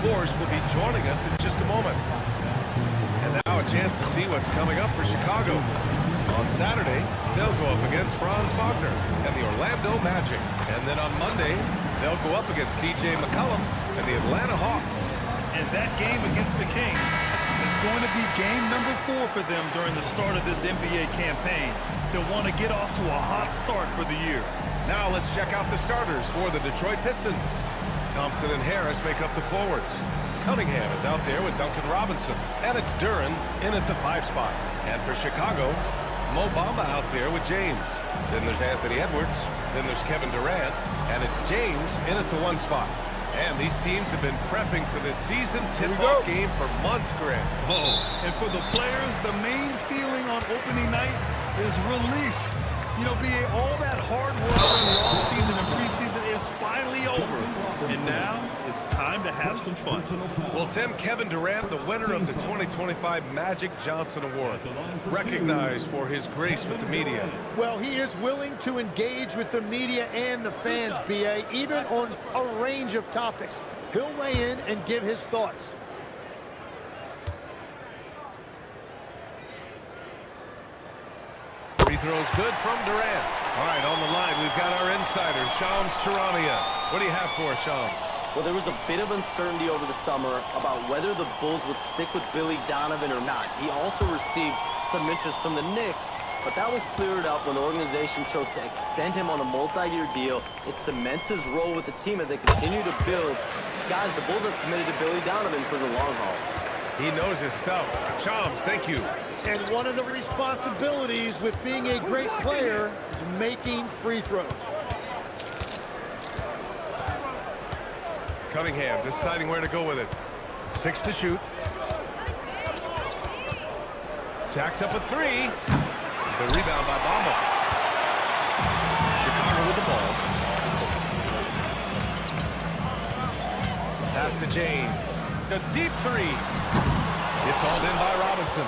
Force will be joining us in just a moment. And now a chance to see what's coming up for Chicago. On Saturday, they'll go up against Franz Wagner and the Orlando Magic. And then on Monday, they'll go up against C.J. McCollum and the Atlanta Hawks. And that game against the Kings is going to be game number 4 for them during the start of this NBA campaign. They'll want to get off to a hot start for the year. Now let's check out the starters for the Detroit Pistons. Thompson and Harris make up the forwards. Cunningham is out there with Duncan Robinson, and it's Duren in at the 5 spot. And for Chicago, Mo Bamba out there with James. Then there's Anthony Edwards. Then there's Kevin Durant, and it's James in at the 1 spot. And these teams have been prepping for this season tip-off game for months, Grant. Oh, and for the players, the main feeling on opening night is relief. You know, BA, all that hard work in the offseason and preseason is finally over. And now it's time to have some fun. Well, Tim, Kevin Durant, the winner of the 2025 Magic Johnson Award, recognized for his grace with the media. Well, he is willing to engage with the media and the fans, BA, even on a range of topics. He'll weigh in and give his thoughts. Free throws good from Durant. All right, on the line, we've got our insider, Shams Charania. What do you have for us, Shams? Well, there was a bit of uncertainty over the summer about whether the Bulls would stick with Billy Donovan or not. He also received some interest from the Knicks, but that was cleared up when the organization chose to extend him on a multi-year deal. It cements his role with the team as they continue to build. Guys, the Bulls are committed to Billy Donovan for the long haul. He knows his stuff. Shams, thank you. And one of the responsibilities with being a great player is making free throws. Cunningham deciding where to go with it. 6 to shoot. Jacks up a 3. The rebound by Bamba. Chicago with the ball. Pass to James. A deep 3. It's hauled in by Robinson.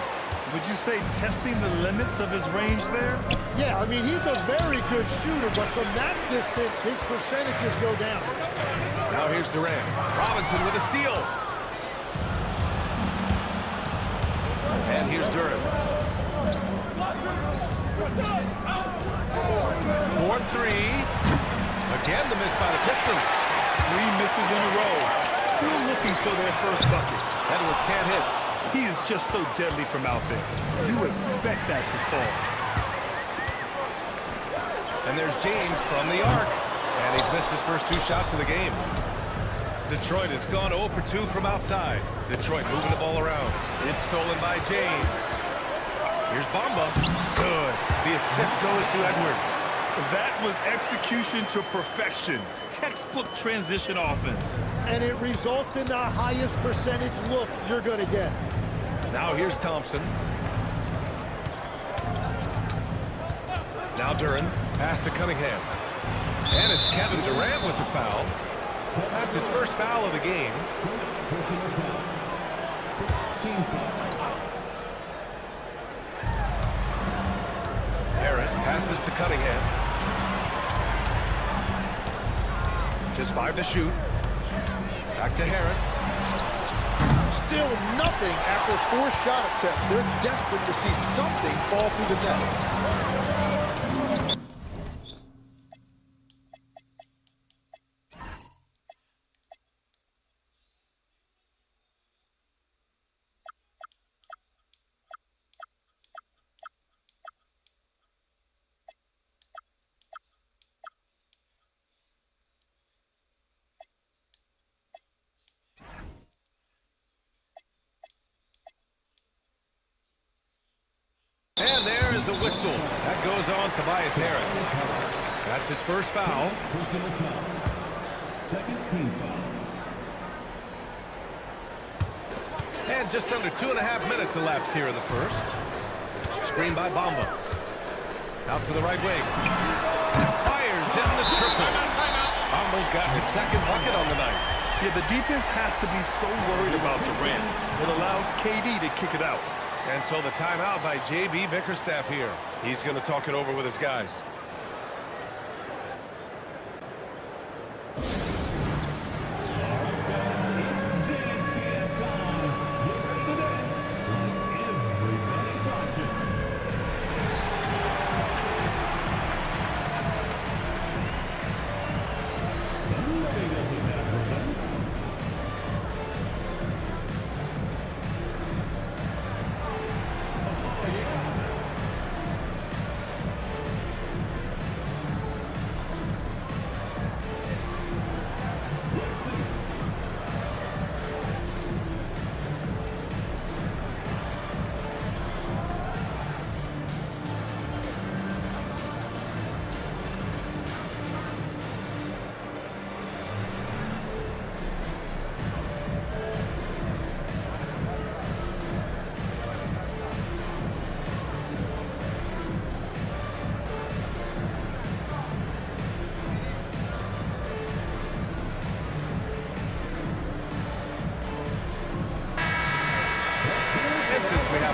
Would you say testing the limits of his range there? Yeah, I mean, he's a very good shooter, but from that distance, his percentages go down. Now here's Durant. Robinson with a steal. And here's Duren. 4-3. Again, the miss by the Pistons. 3 misses in a row. Still looking for their first bucket. Edwards can't hit. He is just so deadly from out there. You expect that to fall. And there's James from the arc. And he's missed his first 2 shots of the game. Detroit has gone 0 for 2 from outside. Detroit moving the ball around. It's stolen by James. Here's Bamba. Good. The assist goes to Edwards. That was execution to perfection. Textbook transition offense. And it results in the highest percentage look you're going to get. Now here's Thompson. Now Duren. Pass to Cunningham. And it's Kevin Durant with the foul. That's his first foul of the game. Harris passes to Cunningham. Just 5 to shoot. Back to Harris. Still nothing after 4 shot attempts. They're desperate to see something fall through the net. And there is a whistle. That goes on Tobias Harris. That's his first foul. Personal foul. Second team foul. And just under 2.5 minutes elapsed here in the first. Screen by Bamba. Out to the right wing. Fires in the triple. Bamba's got his second bucket on the night. Yeah, the defense has to be so worried about Durant. It allows KD to kick it out. And so the timeout by J.B. Bickerstaff here. He's going to talk it over with his guys.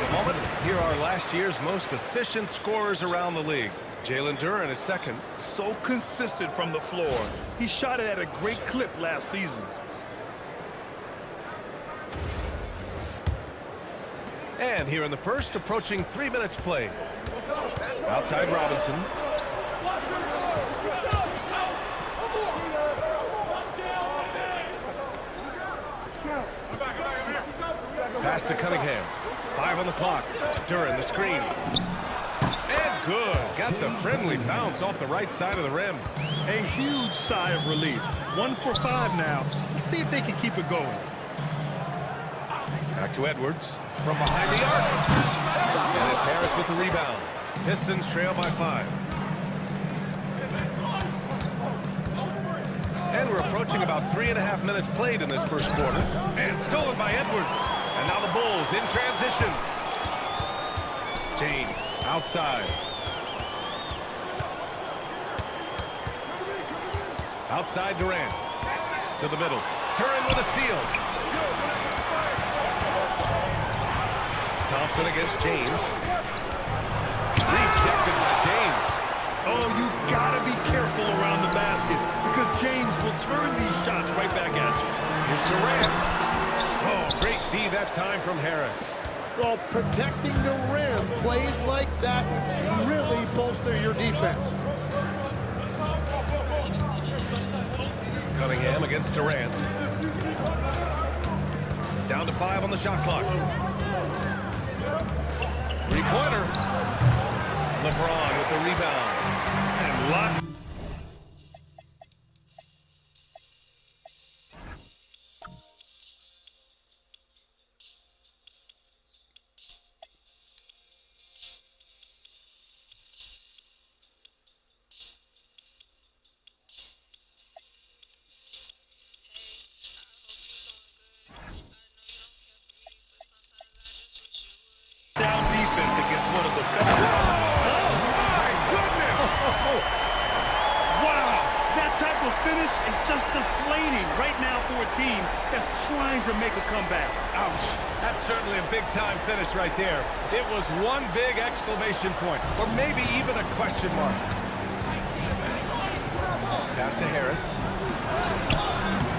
a moment. Here are last year's most efficient scorers around the league. Jalen Duren is second. So consistent from the floor. He shot it at a great clip last season. And here in the first, approaching 3 minutes played. Outside Robinson. Pass to Cunningham. 5 on the clock. Duren the screen. And good. Got the friendly bounce off the right side of the rim. A huge sigh of relief. 1 for 5 now. Let's see if they can keep it going. Back to Edwards. From behind the arc. And it's Harris with the rebound. Pistons trail by 5. And we're approaching about 3.5 minutes played in this first quarter. And stolen by Edwards. And now the Bulls in transition. James outside. Outside Durant. To the middle. Duren with a steal. Thompson against James. Rejected by James. Oh, you gotta be careful around the basket because James will turn these shots right back at you. Here's Durant. Oh, great D that time from Harris. Well, protecting the rim, plays like that really bolster your defense. Cunningham against Durant. Down to 5 on the shot clock. Three-pointer. LeBron with the rebound. And lock. Down defense against one of the best. Oh, my goodness! Wow, that type of finish is just deflating right now for a team that's trying to make a comeback. Ouch. That's certainly a big-time finish right there. It was one big exclamation point, or maybe even a question mark. Pass to Harris.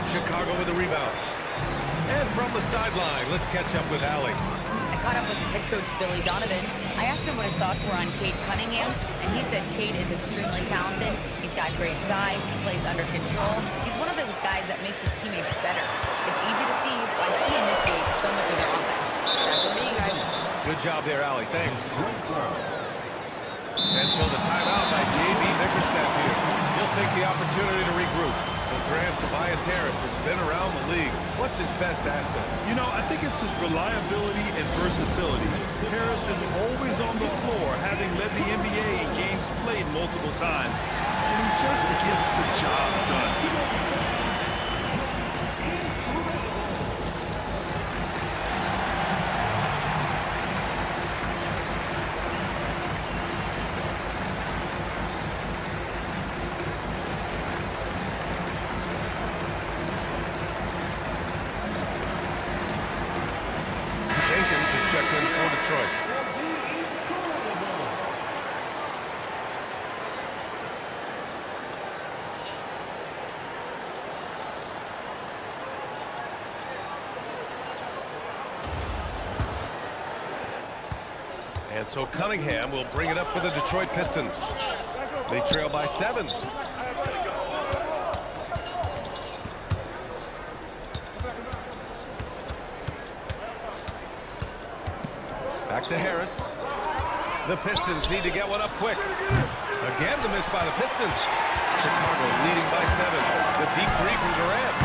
Chicago with the rebound. And from the sideline, let's catch up with Allie. Caught up with head coach Billy Donovan. I asked him what his thoughts were on Cade Cunningham, and he said Cade is extremely talented. He's got great size. He plays under control. He's one of those guys that makes his teammates better. It's easy to see why he initiates so much of the offense. That's for me, guys. Good job there, Allie. Thanks. And so the timeout by J.B. Bickerstaff here. He'll take the opportunity to regroup. But Grant, Tobias Harris has been around the league. What's his best asset? You know, I think it's his reliability and versatility. Harris is always on the floor, having led the NBA in games played multiple times. And he just gets the job done. Jenkins is checked in for Detroit. And so Cunningham will bring it up for the Detroit Pistons. They trail by 7. Back to Harris. The Pistons need to get one up quick. Again, the miss by the Pistons. Chicago leading by 7. The deep three from Durant.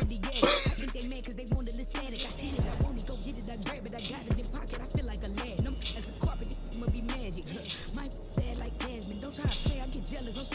the edge. I think they mad cause they want a little static. I see it, I won't go get it, I grab it, I got it in pocket, I feel like a lad. No, as a carpet, I'ma be magic. My bad like Jasmine, don't try to play, I get jealous, I'm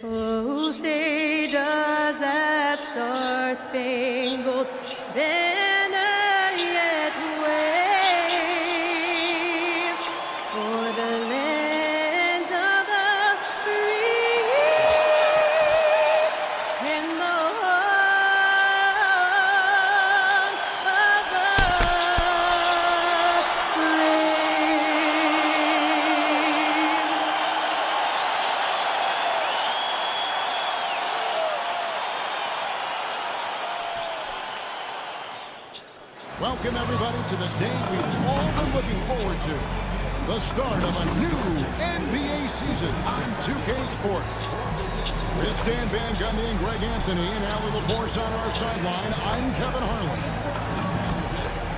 Oh, say does that star-spangled banner yet wave for the land of the free and the home of the Welcome, everybody, to the day we've all been looking forward to. The start of a new NBA season on 2K Sports. With Stan Van Gundy and Greg Anthony and Allie LaForce on our sideline, I'm Kevin Harlan.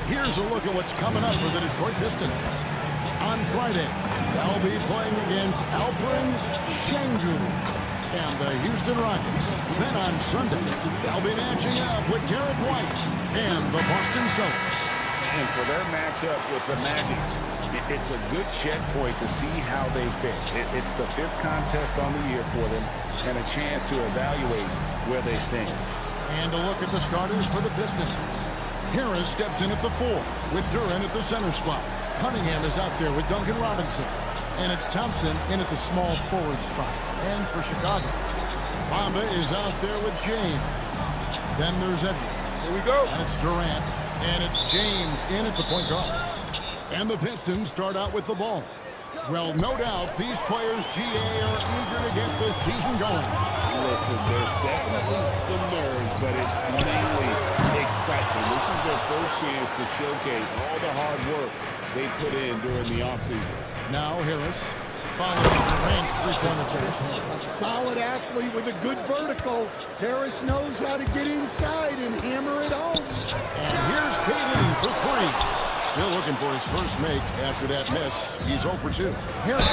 Here's a look at what's coming up for the Detroit Pistons. On Friday, they'll be playing against Alperen Şengün and the Houston Rockets. Then on Sunday, they'll be matching up with Derek White and the Boston Celtics. And for their matchup with the Magic, it's a good checkpoint to see how they fit. It's the 5th contest on the year for them and a chance to evaluate where they stand. And a look at the starters for the Pistons. Harris steps in at the 4 with Duran at the center spot. Cunningham is out there with Duncan Robinson. And it's Thompson in at the small forward spot. And for Chicago, Bamba is out there with James. Then there's Edwards. Here we go. And it's Durant. And it's James in at the point guard. And the Pistons start out with the ball. Well, no doubt, these players, GA, are eager to get this season going. Listen, there's definitely some nerves, but it's mainly excitement. This is their first chance to showcase all the hard work they put in during the offseason. Now Harris, following Durant's three-point attempt. A solid athlete with a good vertical. Harris knows how to get inside and hammer it home. And here's KD for 3. Still looking for his first make after that miss. He's 0 for 2. Harris,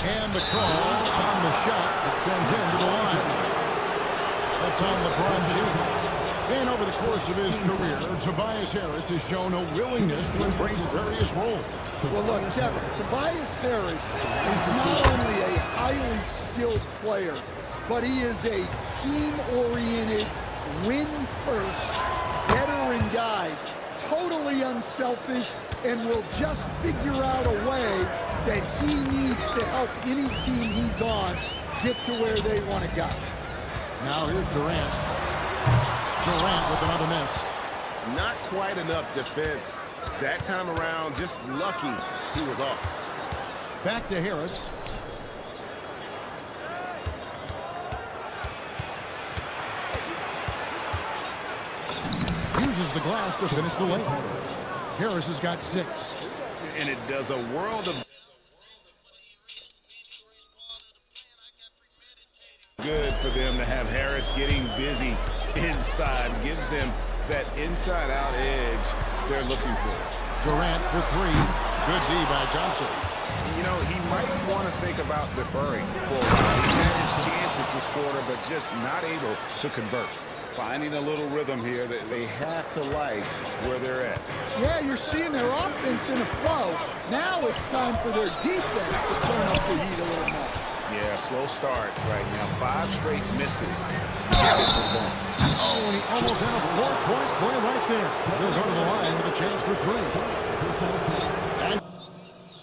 and the call on the shot that sends him to the line. That's on LeBron James. And over the course of his career, Tobias Harris has shown a willingness to embrace various roles. Well, look, Kevin, Tobias Harris is not only a highly skilled player, but he is a team-oriented, win-first, veteran guy, totally unselfish, and will just figure out a way that he needs to help any team he's on get to where they want to go. Now here's Durant. Durant with another miss. Not quite enough defense. That time around, just lucky he was off. Back to Harris. Uses the glass to finish the way. Harris has got 6. And it does a world of good for them to have Harris getting busy inside. Gives them that inside-out edge they're looking for. Durant for 3. Good D by Thompson. You know, he might want to think about deferring for a while. He had his chances this quarter, but just not able to convert. Finding a little rhythm here that they have to like where they're at. Yeah, you're seeing their offense in a flow. Now it's time for their defense to turn up the heat a little more. Yeah, slow start right now. 5 straight misses to get this one going. Oh, and he almost had a 4-point play right there. They'll go to the line with a chance for 3.